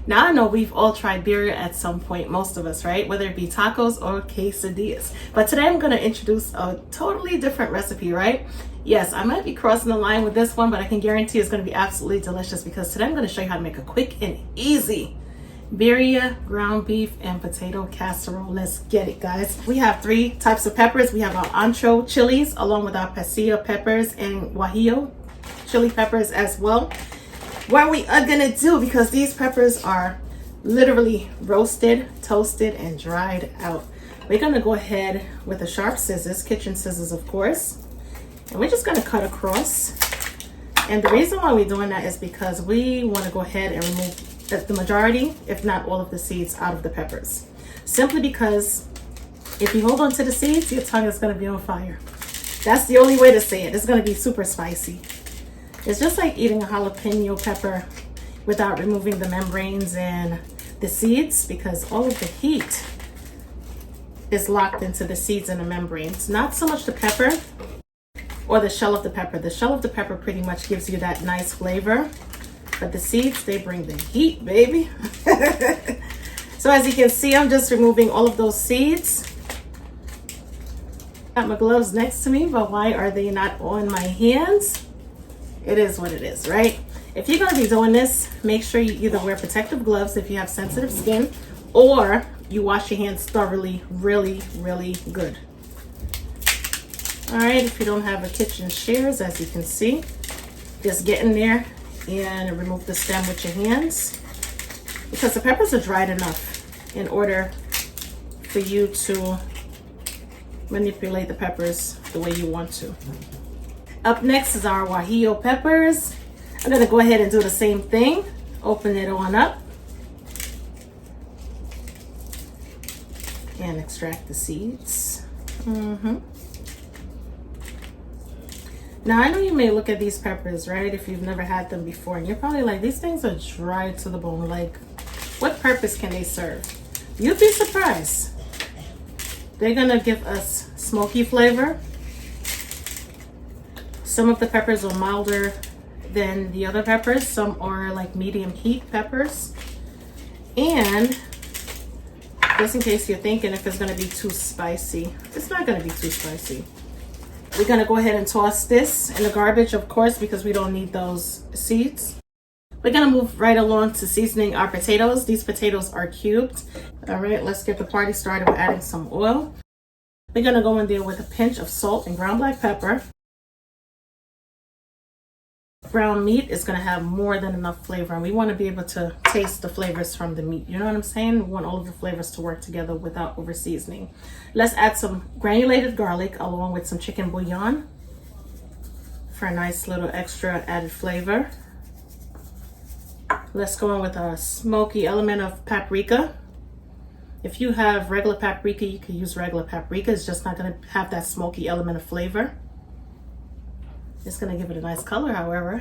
Now I know we've all tried birria at some point, most of us, right? Whether it be tacos or quesadillas. But today I'm gonna introduce a totally different recipe, right? Yes, I might be crossing the line with this one, but I can guarantee it's gonna be absolutely delicious because today I'm gonna show you how to make a quick and easy birria ground beef and potato casserole. Let's get it, guys. We have 3 types of peppers. We have our ancho chilies along with our pasilla peppers and guajillo chili peppers as well. What we are gonna do, because these peppers are literally roasted, toasted, and dried out, we're gonna go ahead with the sharp scissors, kitchen scissors of course, and we're just gonna cut across. And the reason why we're doing that is because we want to go ahead and remove the majority, if not all of the seeds out of the peppers. Simply because if you hold on to the seeds, your tongue is going to be on fire. That's the only way to say it. It's going to be super spicy. It's just like eating a jalapeno pepper without removing the membranes and the seeds, because all of the heat is locked into the seeds and the membranes. Not so much the pepper or the shell of the pepper. The shell of the pepper pretty much gives you that nice flavor, but the seeds, they bring the heat, baby. So as you can see, I'm just removing all of those seeds. Got my gloves next to me, but why are they not on my hands? It is what it is, right? If you're gonna be doing this, make sure you either wear protective gloves if you have sensitive skin, or you wash your hands thoroughly, really, really good. All right, if you don't have a kitchen shears, as you can see, just get in there and remove the stem with your hands, because the peppers are dried enough in order for you to manipulate the peppers the way you want to. Up next is our guajillo peppers. I'm gonna go ahead and do the same thing. Open it on up and extract the seeds. Now, I know you may look at these peppers, right, if you've never had them before, and you're probably like, these things are dry to the bone. Like, what purpose can they serve? You'd be surprised. They're gonna give us smoky flavor. Some of the peppers are milder than the other peppers. Some are like medium heat peppers. And just in case you're thinking if it's gonna be too spicy, it's not gonna be too spicy. We're gonna go ahead and toss this in the garbage, of course, because we don't need those seeds. We're gonna move right along to seasoning our potatoes. These potatoes are cubed. All right, let's get the party started with adding some oil. We're gonna go in there with a pinch of salt and ground black pepper. Ground meat is gonna have more than enough flavor, and we wanna be able to taste the flavors from the meat. You know what I'm saying? We want all of the flavors to work together without over seasoning. Let's add some granulated garlic along with some chicken bouillon for a nice little extra added flavor. Let's go in with a smoky element of paprika. If you have regular paprika, you can use regular paprika. It's just not gonna have that smoky element of flavor. It's gonna give it a nice color, however.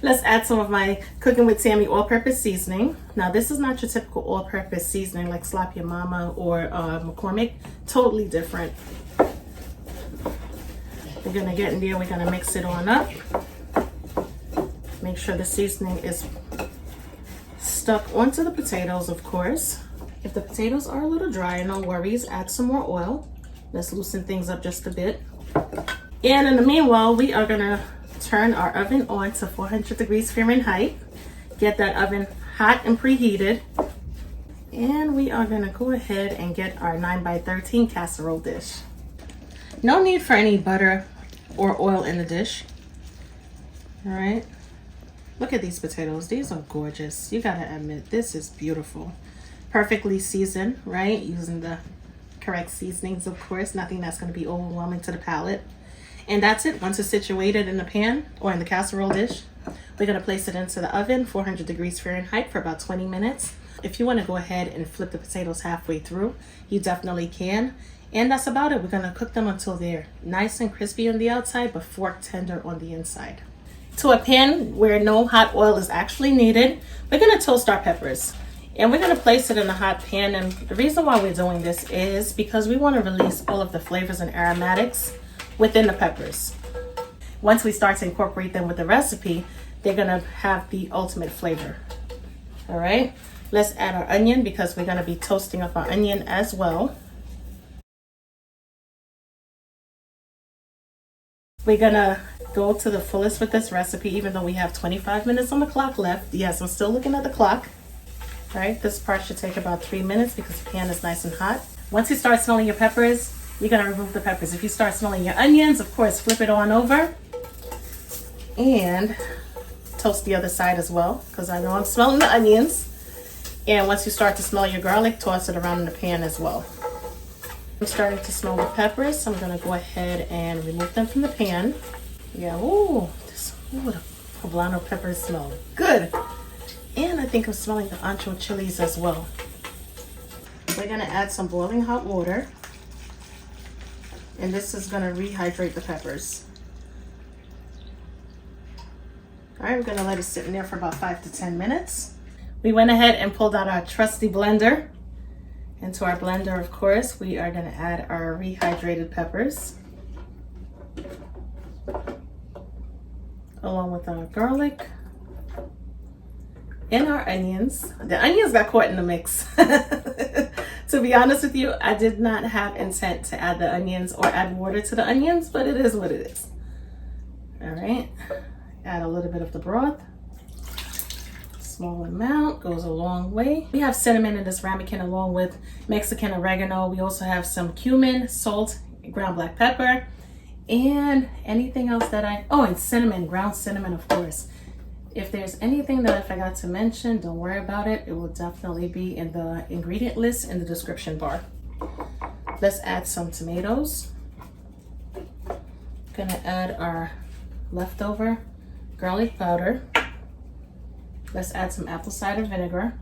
Let's add some of my Cooking with Tammy all-purpose seasoning. Now, this is not your typical all-purpose seasoning like Slap Your Mama or McCormick. Totally different. We're gonna get in there, we're gonna mix it on up. Make sure the seasoning is stuck onto the potatoes, of course. If the potatoes are a little dry, no worries, add some more oil. Let's loosen things up just a bit. And in the meanwhile, we are gonna turn our oven on to 400 degrees Fahrenheit. Get that oven hot and preheated. And we are gonna go ahead and get our 9x13 casserole dish. No need for any butter or oil in the dish. All right, look at these potatoes. These are gorgeous. You gotta admit, this is beautiful. Perfectly seasoned, right? Using the correct seasonings, of course. Nothing that's gonna be overwhelming to the palate. And that's it. Once it's situated in the pan or in the casserole dish, we're gonna place it into the oven, 400 degrees Fahrenheit for about 20 minutes. If you wanna go ahead and flip the potatoes halfway through, you definitely can. And that's about it. We're gonna cook them until they're nice and crispy on the outside, but fork tender on the inside. To a pan where no hot oil is actually needed, we're gonna toast our peppers. And we're gonna place it in a hot pan. And the reason why we're doing this is because we wanna release all of the flavors and aromatics within the peppers. Once we start to incorporate them with the recipe, they're gonna have the ultimate flavor. All right, Let's add our onion because we're gonna be toasting up our onion as well. We're gonna go to the fullest with this recipe, even though we have 25 minutes on the clock left. Yes, I'm still looking at the clock. All right, this part should take about 3 minutes because the pan is nice and hot. Once you start smelling your peppers, you're gonna remove the peppers. If you start smelling your onions, of course, flip it on over and toast the other side as well, because I know I'm smelling the onions. And once you start to smell your garlic, toss it around in the pan as well. I'm starting to smell the peppers, so I'm gonna go ahead and remove them from the pan. Yeah, the poblano peppers smell good. And I think I'm smelling the ancho chilies as well. We're gonna add some boiling hot water. And this is gonna rehydrate the peppers. All right, we're gonna let it sit in there for about 5 to 10 minutes. We went ahead and pulled out our trusty blender. Into our blender, of course, we are gonna add our rehydrated peppers, along with our garlic and our onions. The onions got caught in the mix. To be honest with you, I did not have intent to add the onions or add water to the onions, but it is what it is. All right, add a little bit of the broth. Small amount goes a long way. We have cinnamon in this ramekin along with Mexican oregano. We also have some cumin, salt, ground black pepper, and anything else that and cinnamon, ground cinnamon, of course. If there's anything that I forgot to mention, don't worry about it. It will definitely be in the ingredient list in the description bar. Let's add some tomatoes. Gonna add our leftover garlic powder. Let's add some apple cider vinegar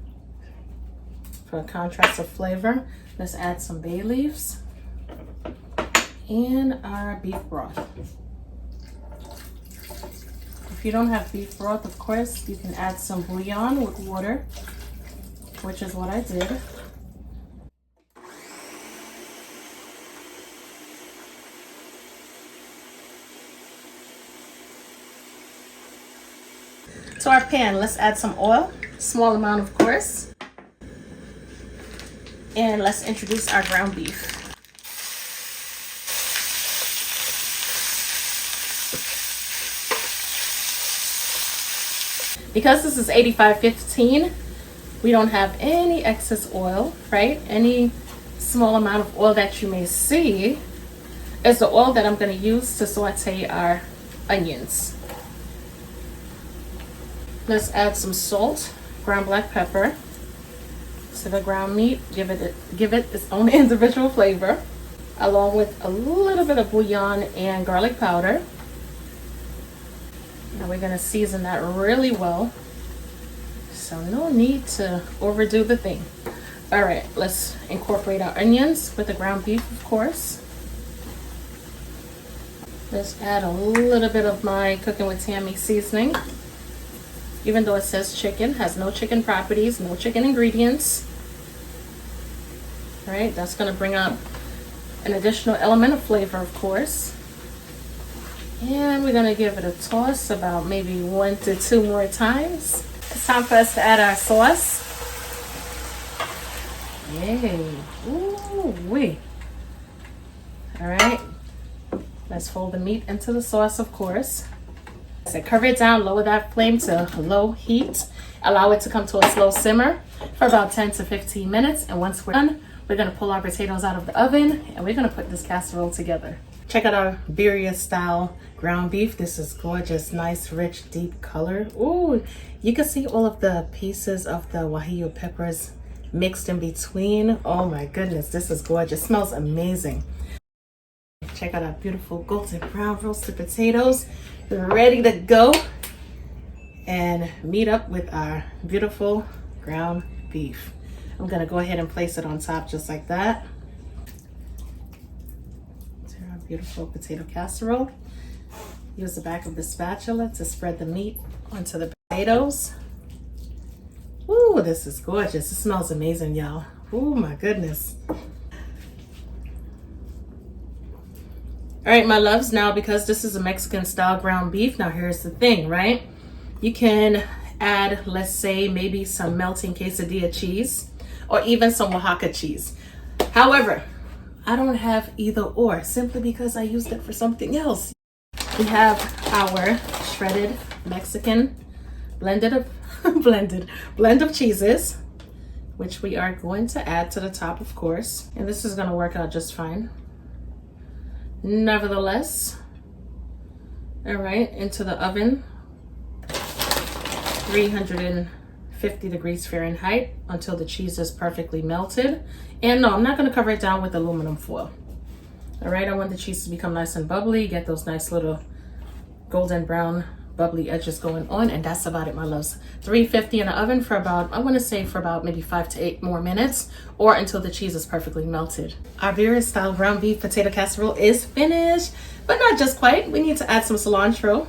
for a contrast of flavor. Let's add some bay leaves and our beef broth. If you don't have beef broth, of course, you can add some bouillon with water, which is what I did. To our pan, let's add some oil, small amount of course. And let's introduce our ground beef. Because this is 85-15, we don't have any excess oil, right? Any small amount of oil that you may see is the oil that I'm going to use to saute our onions. Let's add some salt, ground black pepper to the ground meat. Give it its own individual flavor, along with a little bit of bouillon and garlic powder. Now we're gonna season that really well. So no need to overdo the thing. All right, let's incorporate our onions with the ground beef, of course. Let's add a little bit of my Cooking with Tammy seasoning. Even though it says chicken, has no chicken properties, no chicken ingredients. All right, that's gonna bring up an additional element of flavor, of course. And we're gonna give it a toss about maybe 1 to 2 more times. It's time for us to add our sauce. Yay, ooh-wee. All right, let's fold the meat into the sauce, of course. So cover it down, lower that flame to low heat. Allow it to come to a slow simmer for about 10 to 15 minutes. And once we're done, we're gonna pull our potatoes out of the oven and we're gonna put this casserole together. Check out our Birria style ground beef. This is gorgeous, nice, rich, deep color. Ooh, you can see all of the pieces of the guajillo peppers mixed in between. Oh my goodness, this is gorgeous. Smells amazing. Check out our beautiful golden brown roasted potatoes. Ready to go and meet up with our beautiful ground beef. I'm gonna go ahead and place it on top just like that. To our beautiful potato casserole. Use the back of the spatula to spread the meat onto the potatoes. Ooh, this is gorgeous. It smells amazing, y'all. Oh my goodness. All right, my loves, now because this is a Mexican style ground beef, now here's the thing, right? You can add, let's say, maybe some melting quesadilla cheese or even some Oaxaca cheese. However, I don't have either or simply because I used it for something else. We have our shredded Mexican blend of cheeses, which we are going to add to the top, of course. And this is going to work out just fine. Nevertheless, all right, into the oven, 350 degrees Fahrenheit until the cheese is perfectly melted. And no, I'm not going to cover it down with aluminum foil. All right, I want the cheese to become nice and bubbly, get those nice little golden brown bubbly edges going on, and that's about it, my loves. 350 in the oven for about, I want to say for about maybe 5 to 8 more minutes, or until the cheese is perfectly melted. Our Birria style ground beef potato casserole is finished, but not just quite. We need to add some cilantro,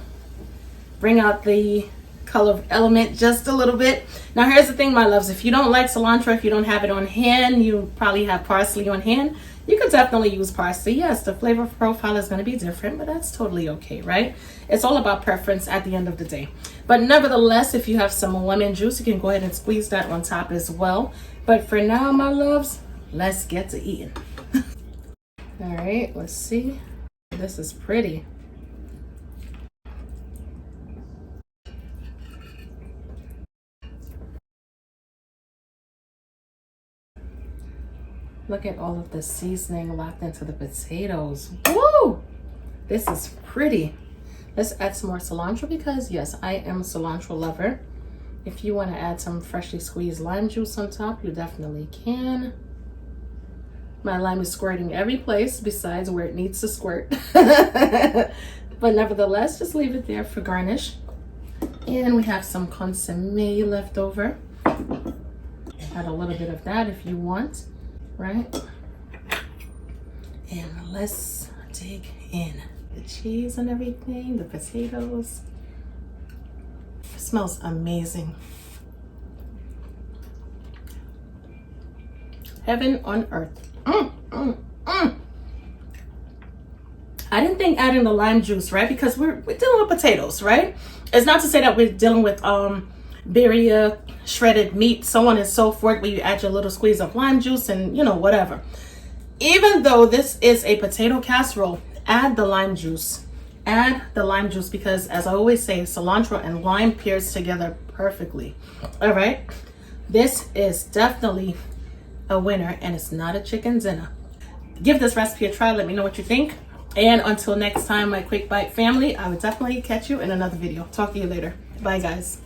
bring out the color element just a little bit. Now here's the thing, my loves, if you don't like cilantro, if you don't have it on hand, you probably have parsley on hand, you could definitely use parsley. Yes, the flavor profile is going to be different, but that's totally okay, right? It's all about preference at the end of the day. But nevertheless, if you have some lemon juice, you can go ahead and squeeze that on top as well. But for now, my loves, let's get to eating. All right, let's see. This is pretty. Look at all of the seasoning locked into the potatoes. Woo! This is pretty. Let's add some more cilantro because yes, I am a cilantro lover. If you want to add some freshly squeezed lime juice on top, you definitely can. My lime is squirting every place besides where it needs to squirt. But nevertheless, just leave it there for garnish. And we have some consommé left over. Add a little bit of that if you want. Right? And let's dig in. The cheese and everything, the potatoes. It smells amazing. Heaven on earth. I didn't think adding the lime juice, right? Because we're dealing with potatoes, right? It's not to say that we're dealing with birria, shredded meat, so on and so forth, where you add your little squeeze of lime juice and, you know, whatever. Even though this is a potato casserole, add the lime juice. Add the lime juice because, as I always say, cilantro and lime pairs together perfectly. All right? This is definitely a winner, and it's not a chicken dinner. Give this recipe a try. Let me know what you think. And until next time, my Quick Bite family, I will definitely catch you in another video. Talk to you later. Bye, guys.